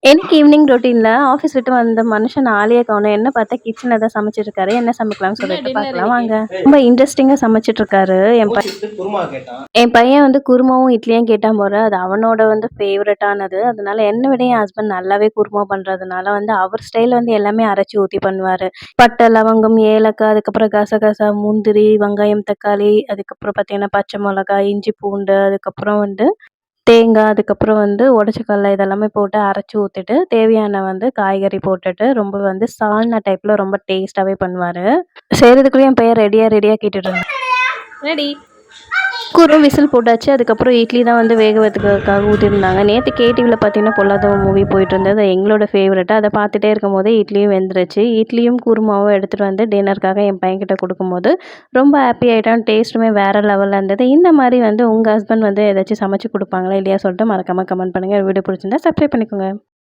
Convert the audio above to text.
எனக்கு evening ரொட்டீன்ல office விட்டு வந்த மனுஷன் ஆளையே காணோம். என்ன பார்த்தா கிச்சன்ல தான் சமைச்சிட்டு இருக்காரு. என்ன சமைக்கலாம்னு என்ன சொல்லிட்டு டின்னர் பார்க்கலாம் இன்னைக்கு? வாங்க. ரொம்ப இன்ட்ரெஸ்டிங்கா சமைச்சிட்டு இருக்காரு. என் பையன் வந்து குருமாவும், இட்லியும் கேட்டான் போல. அது அவனோட வந்து ஃபேவரட்டானது. அதனால என்ன விட என் ஹஸ்பண்ட் நல்லாவே குருமா பண்றதுனால வந்து அவர் ஸ்டைல்ல வந்து எல்லாமே அரைச்சு ஊத்தி பண்ணுவாரு. பட்டை, லவங்கம், ஏலக்காய், அதுக்கப்புறம் கசகசா, முந்திரி, வெங்காயம், தக்காளி, அதுக்கப்புறம் பார்த்தீங்கன்னா பச்சை மிளகாய், இஞ்சி, பூண்டு, அதுக்கப்புறம் வந்து தேங்காய், அதுக்கப்புறம் வந்து உடைச்ச கடல இதெல்லாமே போட்டு அரைச்சு ஊத்திட்டு, தேவையான வந்து காய்கறி போட்டுட்டு, ரொம்ப வந்து சால்னா டைப்ல ரொம்ப டேஸ்ட்டாவே பண்ணுவாரு. செய்றதுக்குள்ளயே என் பையன் ரெடியா ரெடியா கேட்டுட்டு இருந்தான். ரெடி. விசில் போட்டாச்சு. அதுக்கப்புறம் இட்லி தான் வந்து வேக வைக்கிறதுக்காக ஊத்திருந்தாங்க. நேத்து கேடிவில பார்த்தீங்கன்னா, பொல்லாதவன் மூவி போயிட்டுருந்தது. அது எங்களோட ஃபேவரெட். அத பார்த்துட்டே இருக்கும்போதே இட்லியும் வெந்துருச்சு. இட்லியும் குருமாவும் எடுத்துட்டு வந்து டின்னருக்காக என் பையன்கிட்ட குடுக்கும்போது, ரொம்ப ஹாப்பி ஆயிட்டான். டேஸ்ட்டுமே வேற லெவல்ல இருந்தது. இந்த மாரி வந்து உங்க ஹஸ்பண்ட் வந்து ஏதாச்சும் சமைச்சு குடுப்பாங்களா? இல்லையா? சொல்லிட்டு மறக்காம கமெண்ட் பண்ணுங்க. வீடியோ பிடிச்சிருந்தா சப்ஸ்கிரைப் பண்ணிக்கோங்க.